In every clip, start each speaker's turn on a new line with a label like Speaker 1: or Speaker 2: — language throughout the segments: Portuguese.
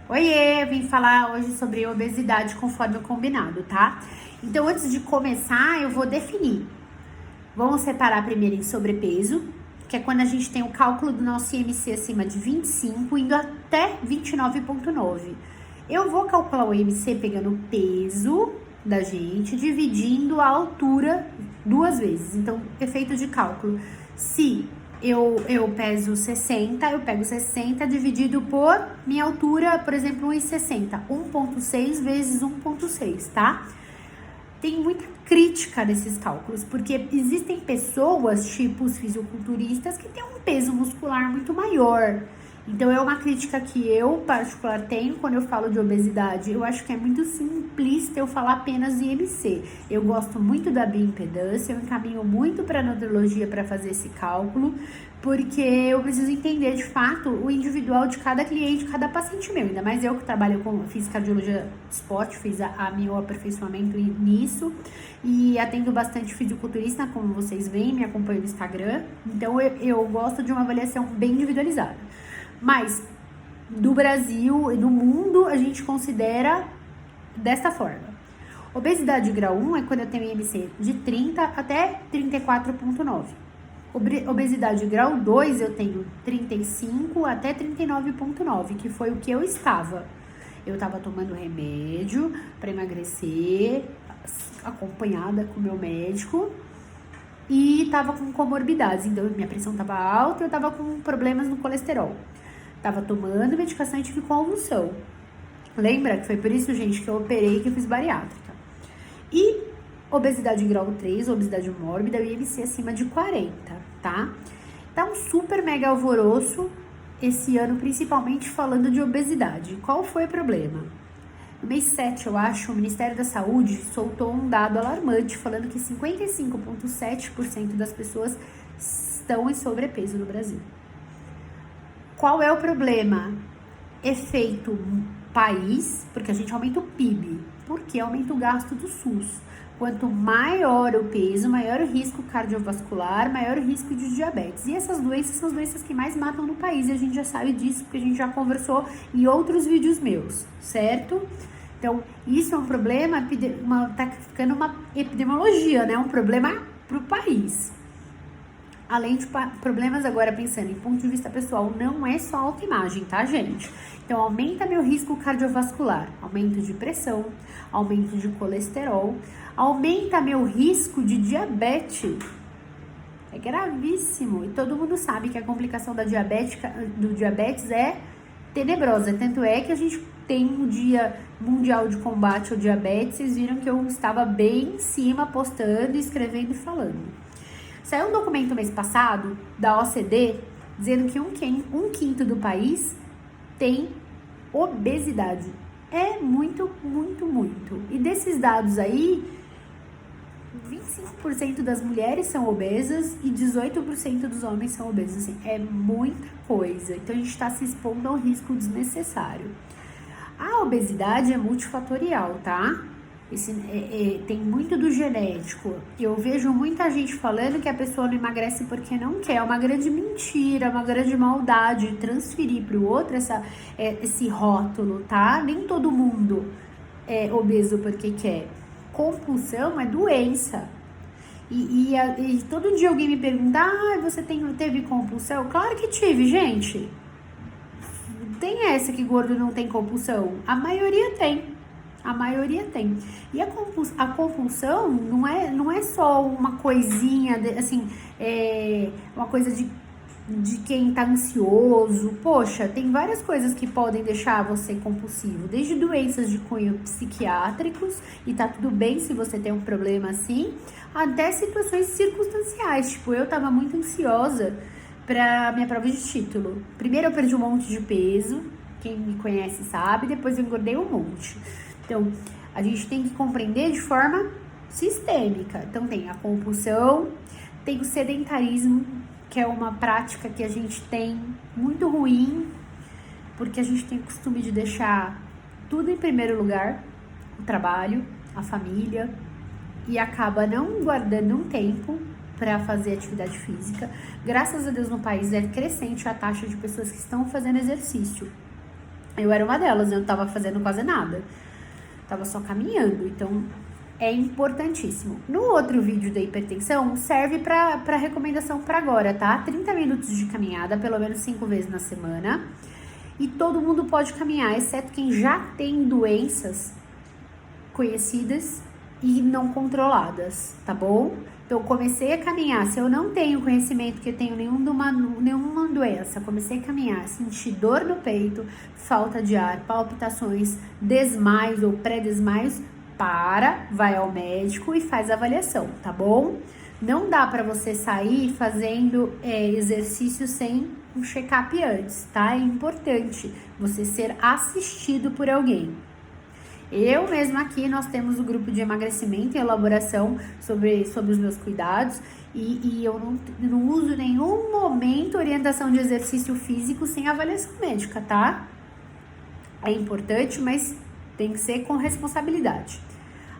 Speaker 1: Oiê, vim falar hoje sobre obesidade conforme o combinado, tá? Então, antes de começar, eu vou definir. Vamos separar primeiro em sobrepeso, que é quando a gente tem o cálculo do nosso IMC acima de 25, indo até 29,9. Eu vou calcular o IMC pegando o peso da gente, dividindo a altura duas vezes. Então, efeito de cálculo. Se eu peso 60, eu pego 60 dividido por minha altura, por exemplo, 1,60. 1,6 vezes 1,6, tá? Tem muita crítica nesses cálculos, porque existem pessoas, tipo os fisiculturistas, que têm um peso muscular muito maior. Então, é uma crítica que eu, particular, tenho quando eu falo de obesidade. Eu acho que é muito simplista eu falar apenas de IMC. Eu gosto muito da bioimpedância, eu encaminho muito para a nutrologia para fazer esse cálculo, porque eu preciso entender, de fato, o individual de cada cliente, cada paciente meu. Ainda mais eu que trabalho fiz cardiologia esporte, fiz meu aperfeiçoamento nisso e atendo bastante fisiculturista, como vocês veem, me acompanham no Instagram. Então, eu gosto de uma avaliação bem individualizada. Mas do Brasil e do mundo a gente considera desta forma. Obesidade grau 1 é quando eu tenho IMC de 30 até 34,9. Obesidade grau 2 eu tenho 35 até 39,9, que foi o que eu estava. Eu estava tomando remédio para emagrecer, acompanhada com o meu médico, e estava com comorbidades. Então, minha pressão estava alta e eu estava com problemas no colesterol. Tava tomando medicação e tive convulsão. Lembra que foi por isso, gente, que eu operei, que eu fiz bariátrica. E obesidade grau 3, obesidade mórbida, o IMC acima de 40, tá? Tá um super mega alvoroço esse ano, principalmente falando de obesidade. Qual foi o problema? No mês 7, eu acho, o Ministério da Saúde soltou um dado alarmante falando que 55,7% das pessoas estão em sobrepeso no Brasil. Qual é o problema? Efeito país, porque a gente aumenta o PIB, porque aumenta o gasto do SUS. Quanto maior o peso, maior o risco cardiovascular, maior o risco de diabetes. E essas doenças são as doenças que mais matam no país, e a gente já sabe disso, porque a gente já conversou em outros vídeos meus, certo? Então, isso é um problema, tá ficando uma epidemiologia, né? Um problema pro país. Além de problemas agora, pensando em ponto de vista pessoal, não é só autoimagem, tá, gente? Então, aumenta meu risco cardiovascular, aumento de pressão, aumento de colesterol, aumenta meu risco de diabetes. É gravíssimo. E todo mundo sabe que a complicação do diabetes é tenebrosa. Tanto é que a gente tem um dia mundial de combate ao diabetes. Vocês viram que eu estava bem em cima, postando, escrevendo e falando. Saiu um documento mês passado da OCDE dizendo que um quinto do país tem obesidade. É muito, muito, muito. E desses dados aí, 25% das mulheres são obesas e 18% dos homens são obesos. Assim, é muita coisa. Então a gente está se expondo a um risco desnecessário. A obesidade é multifatorial, tá? Tem muito do genético. Eu vejo muita gente falando que a pessoa não emagrece porque não quer. É uma grande mentira, uma grande maldade transferir para o outro esse rótulo, tá? Nem todo mundo é obeso porque quer. Compulsão é doença. E todo dia alguém me pergunta: você teve compulsão? Claro que tive, gente. Tem essa que gordo não tem compulsão? A maioria tem. A maioria tem. E a compulsão não é só uma coisinha, assim, uma coisa de quem tá ansioso. Poxa, tem várias coisas que podem deixar você compulsivo. Desde doenças de cunho psiquiátricos, e tá tudo bem se você tem um problema assim, até situações circunstanciais. Tipo, eu tava muito ansiosa pra minha prova de título. Primeiro eu perdi um monte de peso, quem me conhece sabe, depois eu engordei um monte. Então, a gente tem que compreender de forma sistêmica. Então, tem a compulsão, tem o sedentarismo, que é uma prática que a gente tem muito ruim, porque a gente tem o costume de deixar tudo em primeiro lugar, o trabalho, a família, e acaba não guardando um tempo para fazer atividade física. Graças a Deus, no país é crescente a taxa de pessoas que estão fazendo exercício. Eu era uma delas, eu não tava fazendo quase nada. Tava só caminhando, então é importantíssimo. No outro vídeo da hipertensão, serve para recomendação para agora, tá? 30 minutos de caminhada, pelo menos 5 vezes na semana. E todo mundo pode caminhar, exceto quem já tem doenças conhecidas e não controladas, tá bom? Então, comecei a caminhar, se eu não tenho conhecimento que eu tenho nenhuma doença, comecei a caminhar, senti dor no peito, falta de ar, palpitações, desmaios ou pré-desmaios, vai ao médico e faz a avaliação, tá bom? Não dá para você sair fazendo exercício sem um check-up antes, tá? É importante você ser assistido por alguém. Eu mesma aqui, nós temos o grupo de emagrecimento e elaboração sobre os meus cuidados e eu não uso em nenhum momento orientação de exercício físico sem avaliação médica, tá? É importante, mas tem que ser com responsabilidade.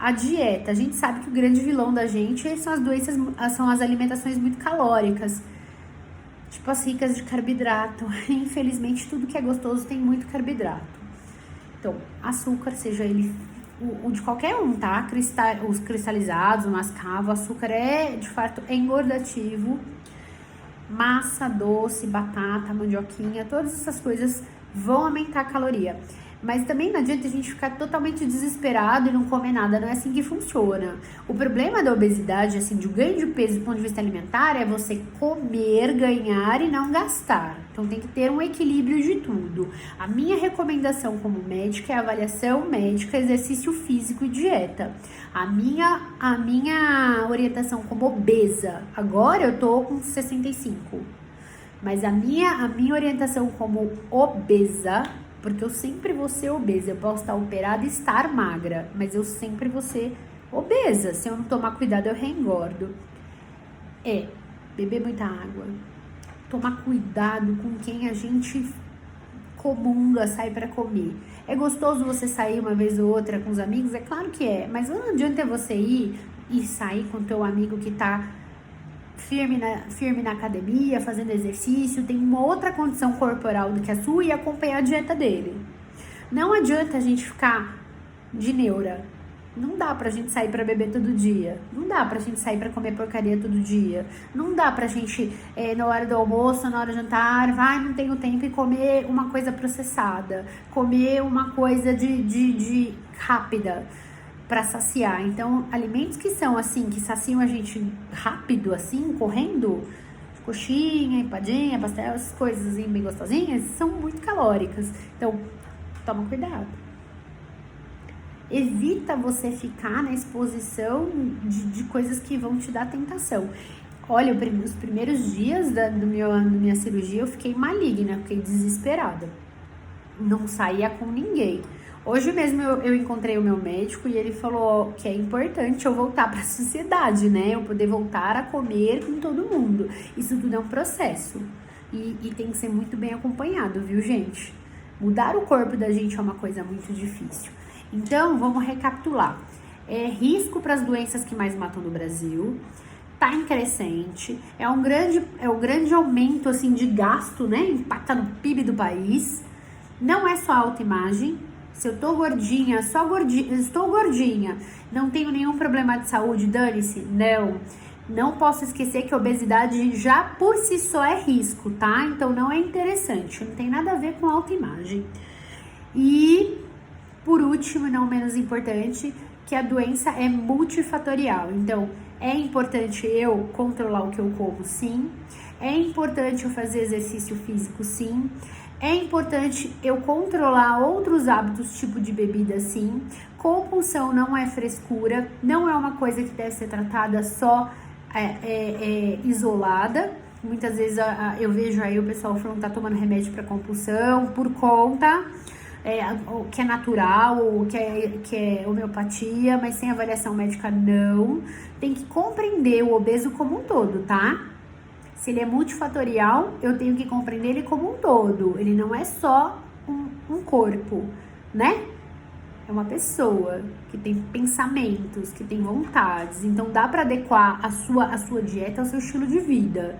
Speaker 1: A dieta, a gente sabe que o grande vilão da gente são as doenças, são as alimentações muito calóricas, tipo as ricas de carboidrato. Infelizmente, tudo que é gostoso tem muito carboidrato. Então, açúcar, seja ele o de qualquer um, tá? Os cristalizados, o mascavo, açúcar de fato, engordativo. Massa, doce, batata, mandioquinha, todas essas coisas vão aumentar a caloria. Mas também não adianta a gente ficar totalmente desesperado e não comer nada, não é assim que funciona. O problema da obesidade, assim, de ganho de peso do ponto de vista alimentar, é você comer, ganhar e não gastar. Então tem que ter um equilíbrio de tudo. A minha recomendação como médica é avaliação médica, exercício físico e dieta. A minha orientação como obesa, agora eu tô com 65, mas a minha orientação como obesa, porque eu sempre vou ser obesa, eu posso estar operada e estar magra, mas eu sempre vou ser obesa, se eu não tomar cuidado eu reengordo. Beber muita água, tomar cuidado com quem a gente comunga, sai pra comer. É gostoso você sair uma vez ou outra com os amigos? É claro que é, mas não adianta você ir e sair com o teu amigo que tá firme na academia, fazendo exercício, tem uma outra condição corporal do que a sua e acompanhar a dieta dele. Não adianta a gente ficar de neura. Não dá pra gente sair pra beber todo dia. Não dá pra gente sair pra comer porcaria todo dia. Não dá pra gente, na hora do almoço, na hora do jantar, não tenho tempo e comer uma coisa processada. Comer uma coisa de rápida para saciar. Então, alimentos que são assim, que saciam a gente rápido, assim, correndo, coxinha, empadinha, pastel, essas coisas assim, bem gostosinhas, são muito calóricas. Então, toma cuidado. Evita você ficar na exposição de coisas que vão te dar tentação. Olha, os primeiros dias da minha cirurgia eu fiquei maligna, fiquei desesperada. Não saía com ninguém. Hoje mesmo eu encontrei o meu médico e ele falou que é importante eu voltar para a sociedade, né? Eu poder voltar a comer com todo mundo. Isso tudo é um processo e tem que ser muito bem acompanhado, viu, gente? Mudar o corpo da gente é uma coisa muito difícil. Então, vamos recapitular. Risco para as doenças que mais matam no Brasil. Tá em crescente. É um grande aumento, assim, de gasto, né? Impacta no PIB do país. Não é só autoimagem. Se eu tô gordinha, estou gordinha, não tenho nenhum problema de saúde, dane-se? Não posso esquecer que a obesidade já por si só é risco, tá? Então não é interessante, não tem nada a ver com autoimagem. E, por último, e não menos importante, que a doença é multifatorial. Então, é importante eu controlar o que eu como, sim. É importante eu fazer exercício físico, sim. É importante eu controlar outros hábitos, tipo de bebida, sim. Compulsão não é frescura, não é uma coisa que deve ser tratada só isolada. Muitas vezes eu vejo aí o pessoal falando que tá tomando remédio para compulsão por conta, que é natural, ou que é homeopatia, mas sem avaliação médica não. Tem que compreender o obeso como um todo, tá? Se ele é multifatorial, eu tenho que compreender ele como um todo. Ele não é só um corpo, né? É uma pessoa que tem pensamentos, que tem vontades. Então, dá para adequar a sua dieta ao seu estilo de vida.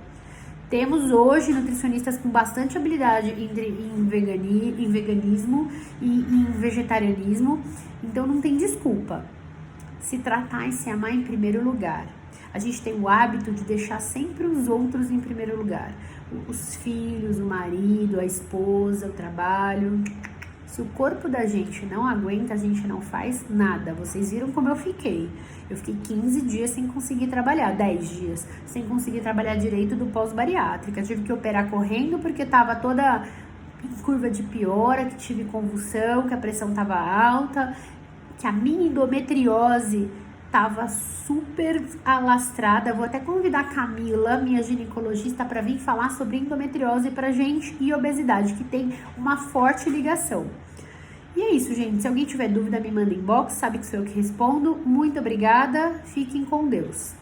Speaker 1: Temos hoje nutricionistas com bastante habilidade em veganismo e em vegetarianismo, então não tem desculpa. Se tratar e se amar em primeiro lugar. A gente tem o hábito de deixar sempre os outros em primeiro lugar. Os filhos, o marido, a esposa, o trabalho. Se o corpo da gente não aguenta, a gente não faz nada. Vocês viram como eu fiquei. Eu fiquei 15 dias sem conseguir trabalhar, 10 dias, sem conseguir trabalhar direito do pós-bariátrica. Tive que operar correndo porque tava toda em curva de piora, que tive convulsão, que a pressão tava alta, que a minha endometriose tava super alastrada. Vou até convidar a Camila, minha ginecologista, para vir falar sobre endometriose pra gente e obesidade, que tem uma forte ligação. E é isso, gente. Se alguém tiver dúvida, me manda inbox, sabe que sou eu que respondo. Muito obrigada, fiquem com Deus.